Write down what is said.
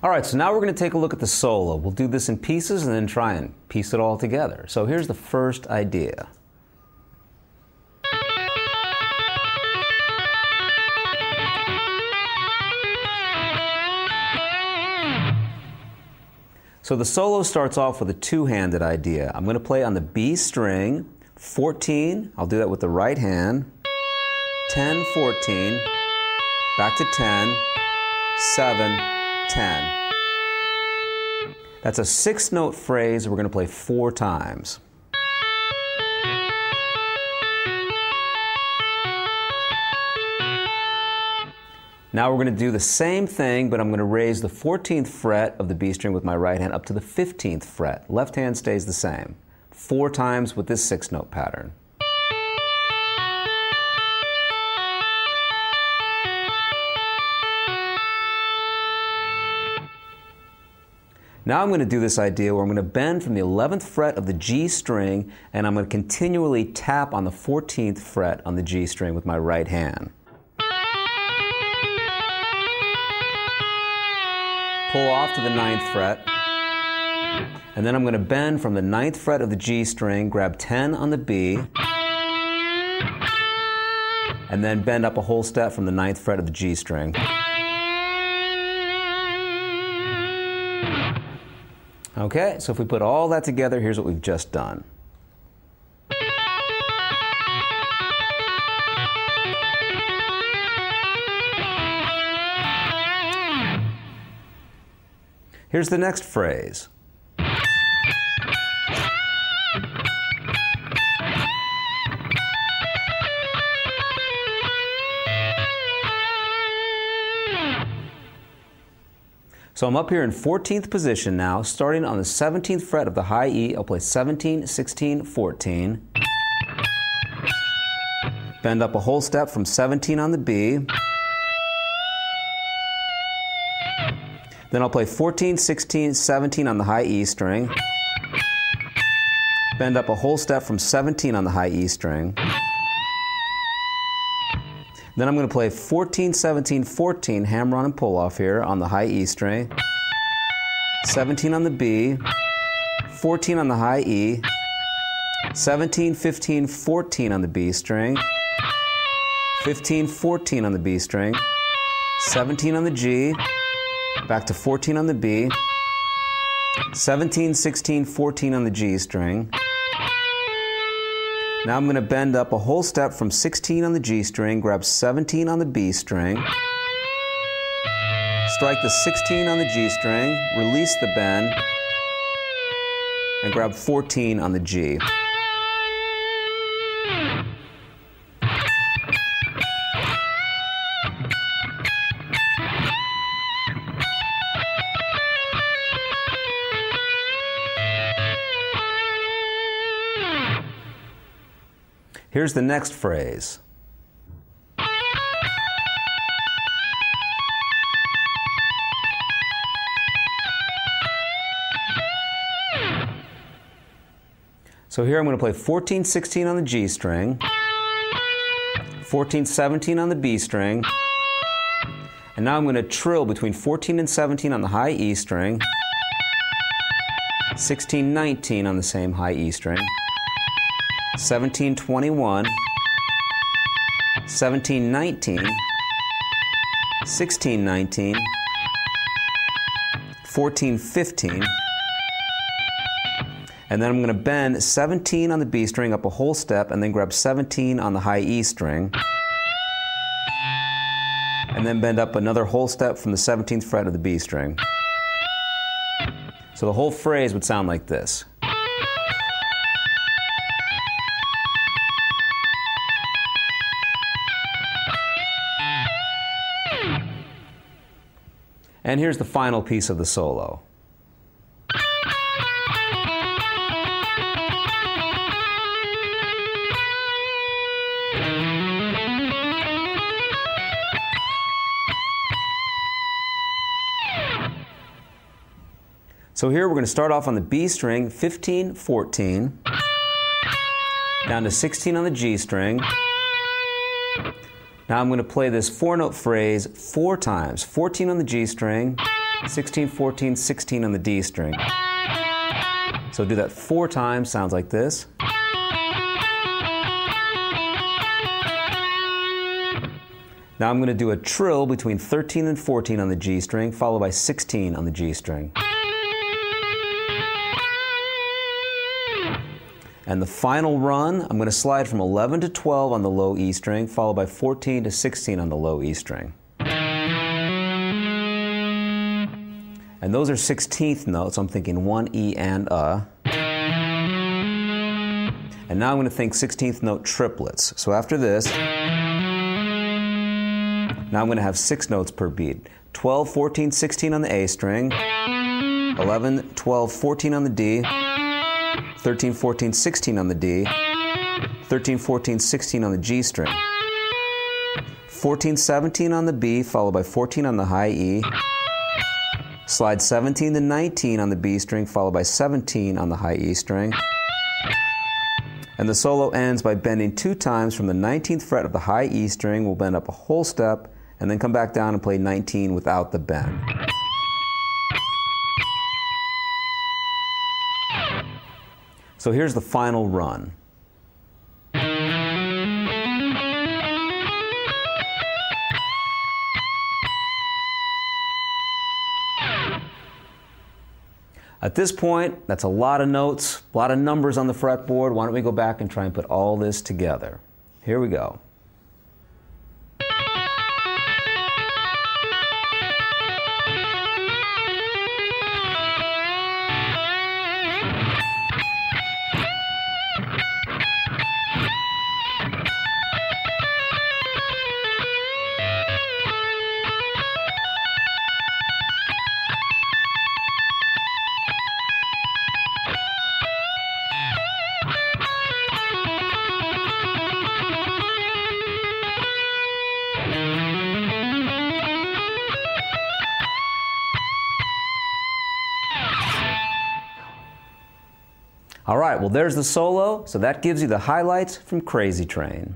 All right, so now we're going to take a look at the solo. We'll do this in pieces and then try and piece it all together. So here's the first idea. So the solo starts off with a two-handed idea. I'm going to play on the B string, 14, I'll do that with the right hand, 10, 14, back to 10, 7, 10. That's a 6-note phrase we're going to play 4 times. Now we're going to do the same thing, but I'm going to raise the 14th fret of the B string with my right hand up to the 15th fret. Left hand stays the same. 4 times with this 6-note pattern. Now I'm going to do this idea where I'm going to bend from the 11th fret of the G string, and I'm going to continually tap on the 14th fret on the G string with my right hand. Pull off to the 9th fret, and then I'm going to bend from the 9th fret of the G string, grab 10 on the B, and then bend up a whole step from the 9th fret of the G string. Okay, so if we put all that together, here's what we've just done. Here's the next phrase. So I'm up here in 14th position now, starting on the 17th fret of the high E. I'll play 17, 16, 14. Bend up a whole step from 17 on the B. Then I'll play 14, 16, 17 on the high E string. Bend up a whole step from 17 on the high E string. Then I'm going to play 14, 17, 14, hammer on and pull off here on the high E string. 17 on the B, 14 on the high E, 17, 15, 14 on the B string, 15, 14 on the B string, 17 on the G, back to 14 on the B, 17, 16, 14 on the G string. Now I'm going to bend up a whole step from 16 on the G string, grab 17 on the B string, strike the 16 on the G string, release the bend, and grab 14 on the G. Here's the next phrase. So here I'm going to play 14, 16 on the G string, 14, 17 on the B string, and now I'm going to trill between 14 and 17 on the high E string, 16, 19 on the same high E string, 17, 21, 17, 19, 16, 19, 14, 15, and then I'm going to bend 17 on the B string up a whole step and then grab 17 on the high E string, and then bend up another whole step from the 17th fret of the B string. So the whole phrase would sound like this. And here's the final piece of the solo. So here we're going to start off on the B string, 15, 14, down to 16 on the G string. Now I'm going to play this 4-note phrase 4 times. 14 on the G string, 16, 14, 16 on the D string. So do that 4 times, sounds like this. Now I'm going to do a trill between 13 and 14 on the G string, followed by 16 on the G string. And the final run, I'm going to slide from 11 to 12 on the low E string, followed by 14 to 16 on the low E string. And those are 16th notes, so I'm thinking 1 E and A. And now I'm going to think 16th note triplets. So after this, now I'm going to have 6 notes per beat. 12, 14, 16 on the A string, 11, 12, 14 on the D, 13, 14, 16 on the D, 13, 14, 16 on the G string, 14, 17 on the B, followed by 14 on the high E, slide 17 to 19 on the B string, followed by 17 on the high E string, and the solo ends by bending 2 times from the 19th fret of the high E string. We'll bend up a whole step, and then come back down and play 19 without the bend. So here's the final run. At this point, that's a lot of notes, a lot of numbers on the fretboard. Why don't we go back and try and put all this together? Here we go. All right, well, there's the solo, so that gives you the highlights from Crazy Train.